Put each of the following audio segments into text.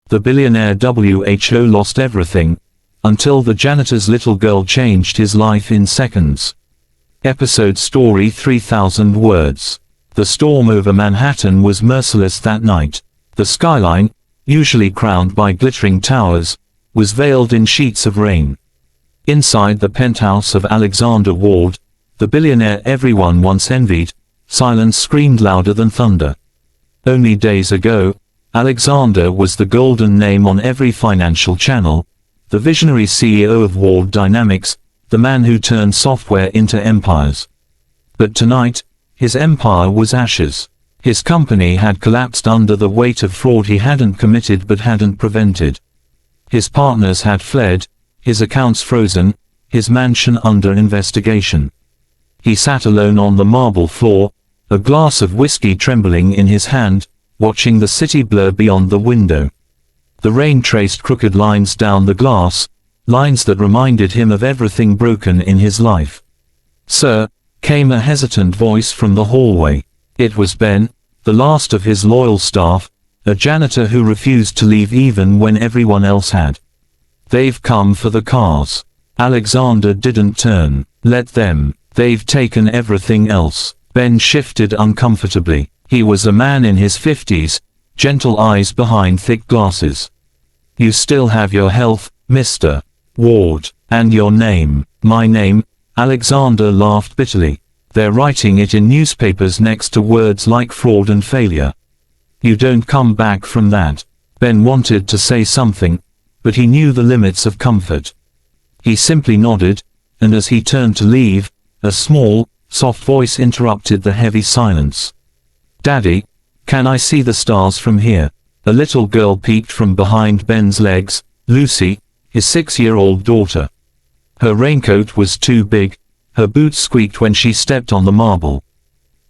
The billionaire WHO lost everything, until the janitor's little girl changed his life in seconds. Episode story 3,000 words. The storm over Manhattan was merciless that night. The skyline, usually crowned by glittering towers, was veiled in sheets of rain. Inside the penthouse of Alexander Ward, the billionaire everyone once envied, silence screamed louder than thunder. Only days ago, Alexander was the golden name on every financial channel, the visionary CEO of Ward Dynamics, the man who turned software into empires. But tonight, his empire was ashes. His company had collapsed under the weight of fraud he hadn't committed but hadn't prevented. His partners had fled, his accounts frozen, his mansion under investigation. He sat alone on the marble floor, a glass of whiskey trembling in his hand, watching the city blur beyond the window. The rain traced crooked lines down the glass, lines that reminded him of everything broken in his life. "Sir," came a hesitant voice from the hallway. It was Ben, the last of his loyal staff, a janitor who refused to leave even when everyone else had. "They've come for the cars." Alexander didn't turn. "Let them. They've taken everything else." Ben shifted uncomfortably. He was a man in his 50s, gentle eyes behind thick glasses. "You still have your health, Mr. Ward, and your name." "My name?" Alexander laughed bitterly. "They're writing it in newspapers next to words like fraud and failure. You don't come back from that." Ben wanted to say something, but he knew the limits of comfort. He simply nodded, and as he turned to leave, a small, soft voice interrupted the heavy silence. "Daddy, can I see the stars from here?" A little girl peeked from behind Ben's legs, Lucy, his 6-year-old daughter. Her raincoat was too big, her boots squeaked when she stepped on the marble.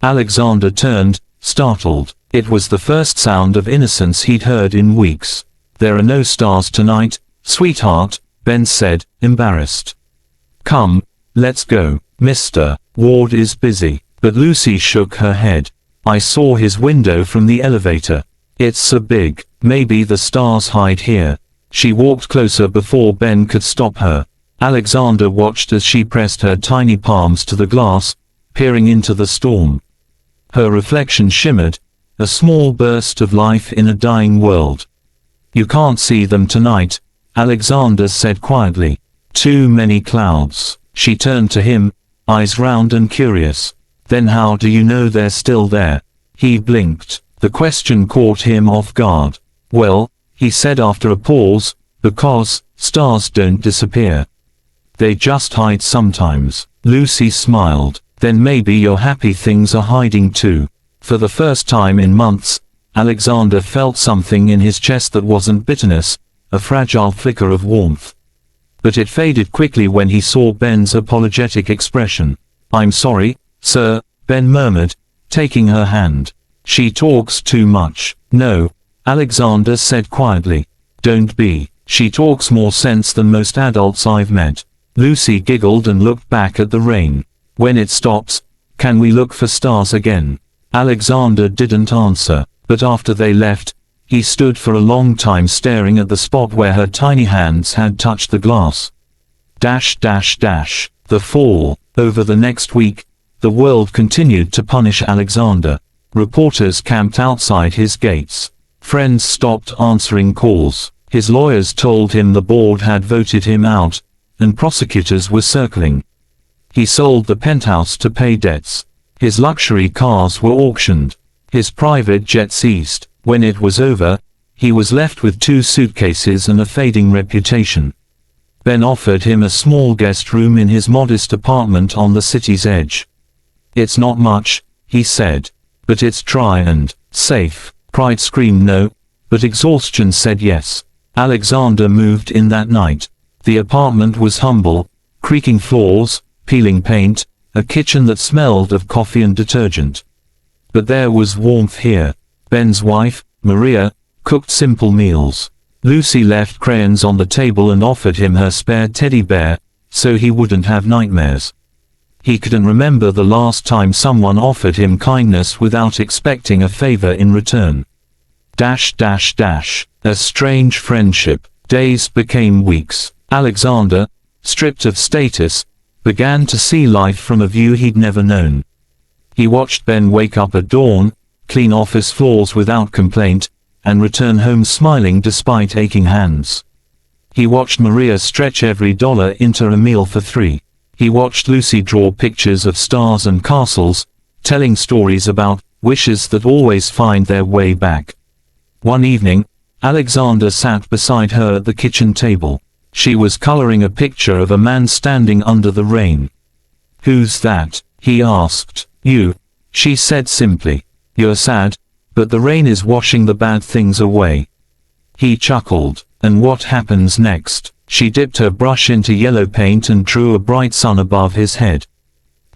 Alexander turned, startled. It was the first sound of innocence he'd heard in weeks. "There are no stars tonight, sweetheart," Ben said, embarrassed. "Come, let's go. Mr. Ward is busy." But Lucy shook her head. "I saw his window from the elevator. It's so big. Maybe the stars hide here." She walked closer before Ben could stop her. Alexander watched as she pressed her tiny palms to the glass, peering into the storm. Her reflection shimmered, a small burst of life in a dying world. "You can't see them tonight," Alexander said quietly. "Too many clouds." She turned to him, eyes round and curious. "Then how do you know they're still there?" He blinked. The question caught him off guard. "Well," he said after a pause, "because stars don't disappear. They just hide sometimes." Lucy smiled. "Then maybe your happy things are hiding too." For the first time in months, Alexander felt something in his chest that wasn't bitterness, a fragile flicker of warmth. But it faded quickly when he saw Ben's apologetic expression. "I'm sorry, sir," Ben murmured, taking her hand. "She talks too much." "No," Alexander said quietly. "Don't be. She talks more sense than most adults I've met." Lucy giggled and looked back at the rain. "When it stops, can we look for stars again?" Alexander didn't answer, but after they left, he stood for a long time staring at the spot where her tiny hands had touched the glass. The fall. Over the next week, the world continued to punish Alexander. Reporters camped outside his gates. Friends stopped answering calls. His lawyers told him the board had voted him out, and prosecutors were circling. He sold the penthouse to pay debts. His luxury cars were auctioned. His private jet seized. When it was over, he was left with 2 suitcases and a fading reputation. Ben offered him a small guest room in his modest apartment on the city's edge. "It's not much," he said, "but it's dry and safe." Pride screamed no, but exhaustion said yes. Alexander moved in that night. The apartment was humble, creaking floors, peeling paint, a kitchen that smelled of coffee and detergent. But there was warmth here. Ben's wife, Maria, cooked simple meals. Lucy left crayons on the table and offered him her spare teddy bear, so he wouldn't have nightmares. He couldn't remember the last time someone offered him kindness without expecting a favor in return. A strange friendship. Days became weeks. Alexander, stripped of status, began to see life from a view he'd never known. He watched Ben wake up at dawn, clean office floors without complaint, and return home smiling despite aching hands. He watched Maria stretch every dollar into a meal for three. He watched Lucy draw pictures of stars and castles, telling stories about wishes that always find their way back. One evening, Alexander sat beside her at the kitchen table. She was coloring a picture of a man standing under the rain. "Who's that?" he asked. "You," she said simply. "You're sad, but the rain is washing the bad things away." He chuckled. "And what happens next?" She dipped her brush into yellow paint and drew a bright sun above his head.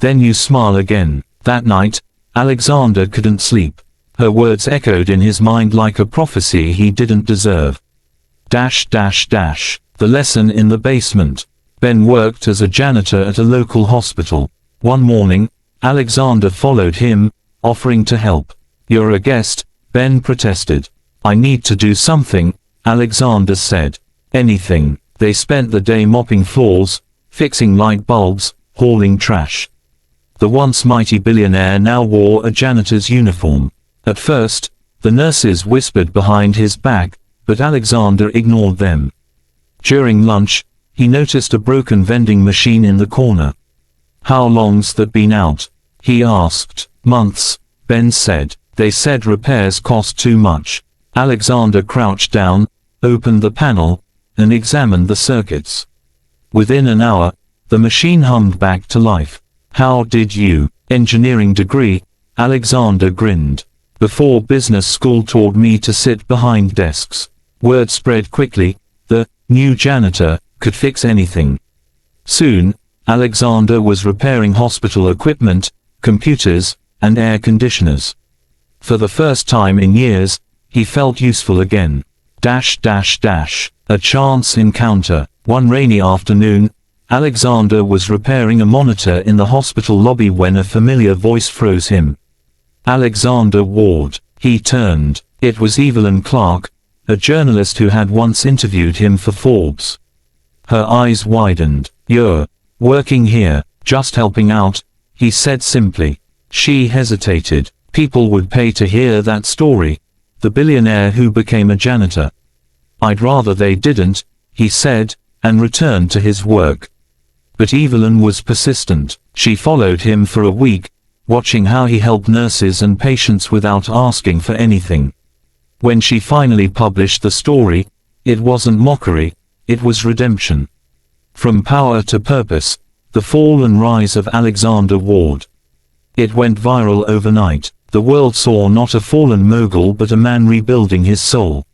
"Then you smile again." That night, Alexander couldn't sleep. Her words echoed in his mind like a prophecy he didn't deserve. The lesson in the basement. Ben worked as a janitor at a local hospital. One morning, Alexander followed him, offering to help. "You're a guest," Ben protested. "I need to do something," Alexander said. "Anything." They spent the day mopping floors, fixing light bulbs, hauling trash. The once mighty billionaire now wore a janitor's uniform. At first, the nurses whispered behind his back, but Alexander ignored them. During lunch, he noticed a broken vending machine in the corner. "How long's that been out?" he asked. "Months," Ben said. "They said repairs cost too much." Alexander crouched down, opened the panel, and examined the circuits. Within an hour, the machine hummed back to life. "How did you?" "Engineering degree," Alexander grinned. "Before business school taught me to sit behind desks." Word spread quickly, the new janitor could fix anything. Soon, Alexander was repairing hospital equipment, computers, and air conditioners. For the first time in years, he felt useful again. A chance encounter. One rainy afternoon, Alexander was repairing a monitor in the hospital lobby when a familiar voice froze him. Alexander Ward. He turned. It was Evelyn Clark, a journalist who had once interviewed him for Forbes. Her eyes widened. "You're working here?" "Just helping out," he said simply. She hesitated. People would pay to hear that story. The billionaire who became a janitor. "I'd rather they didn't," he said, and returned to his work. But Evelyn was persistent. She followed him for a week, watching how he helped nurses and patients without asking for anything. When she finally published the story, it wasn't mockery, it was redemption. From power to purpose, the fall and rise of Alexander Ward. It went viral overnight. The world saw not a fallen mogul but a man rebuilding his soul.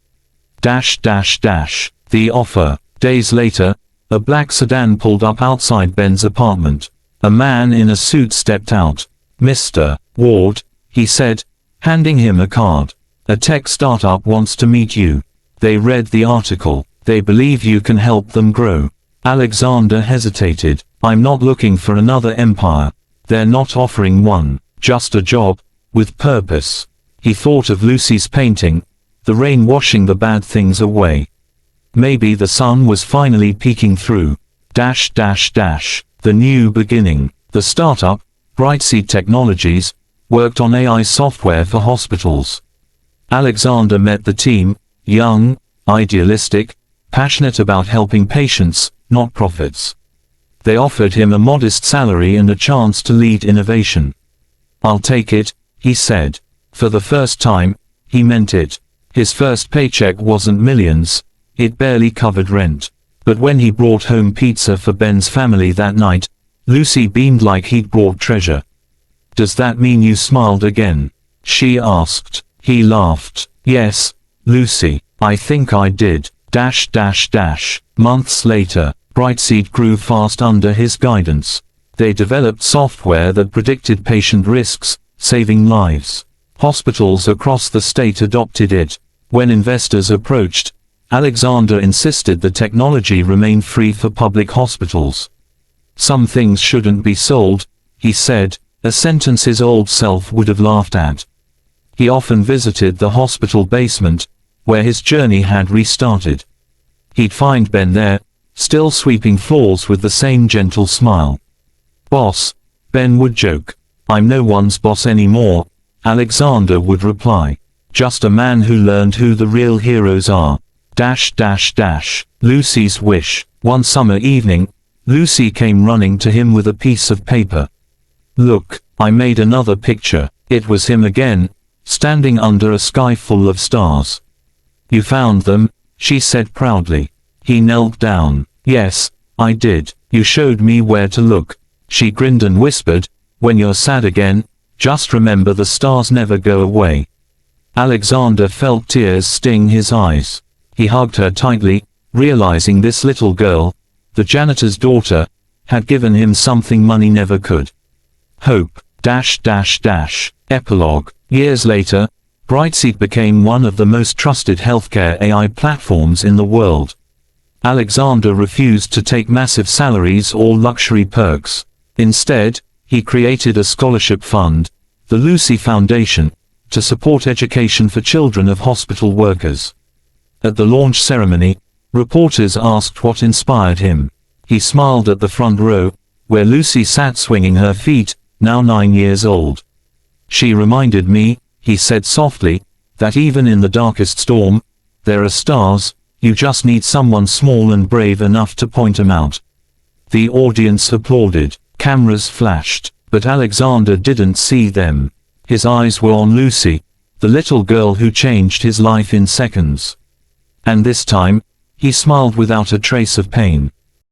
The offer. Days later, a black sedan pulled up outside Ben's apartment. A man in a suit stepped out. "Mr. Ward," he said, handing him a card. "A tech startup wants to meet you. They read the article. They believe you can help them grow." Alexander hesitated. "I'm not looking for another empire. They're not offering one. Just a job, with purpose." He thought of Lucy's painting, the rain washing the bad things away. Maybe the sun was finally peeking through. The new beginning. The startup, Brightseed Technologies, worked on AI software for hospitals. Alexander met the team, young, idealistic, passionate about helping patients, not profits. They offered him a modest salary and a chance to lead innovation. "I'll take it," he said. For the first time, he meant it. His first paycheck wasn't millions, it barely covered rent. But when he brought home pizza for Ben's family that night, Lucy beamed like he'd brought treasure. "Does that mean you smiled again?" she asked. He laughed. "Yes, Lucy, I think I did." Months later, Brightseed grew fast under his guidance. They developed software that predicted patient risks, saving lives. Hospitals across the state adopted it. When investors approached, Alexander insisted the technology remain free for public hospitals. "Some things shouldn't be sold," he said, a sentence his old self would have laughed at. He often visited the hospital basement, where his journey had restarted. He'd find Ben there, still sweeping floors with the same gentle smile. "Boss," Ben would joke. "I'm no one's boss anymore," Alexander would reply. "Just a man who learned who the real heroes are." Lucy's wish. One summer evening, Lucy came running to him with a piece of paper. "Look, I made another picture." It was him again, standing under a sky full of stars. "You found them," she said proudly. He knelt down. "Yes, I did. You showed me where to look." She grinned and whispered, "When you're sad again, just remember the stars never go away." Alexander felt tears sting his eyes. He hugged her tightly, realizing this little girl, the janitor's daughter, had given him something money never could. Hope. Epilogue. Years later, Brightseed became one of the most trusted healthcare AI platforms in the world. Alexander refused to take massive salaries or luxury perks. Instead, he created a scholarship fund, the Lucy Foundation, to support education for children of hospital workers. At the launch ceremony, reporters asked what inspired him. He smiled at the front row, where Lucy sat swinging her feet, now 9 years old. "She reminded me," he said softly, "that even in the darkest storm, there are stars. You just need someone small and brave enough to point them out." The audience applauded. Cameras flashed, but Alexander didn't see them. His eyes were on Lucy, the little girl who changed his life in seconds. And this time, he smiled without a trace of pain.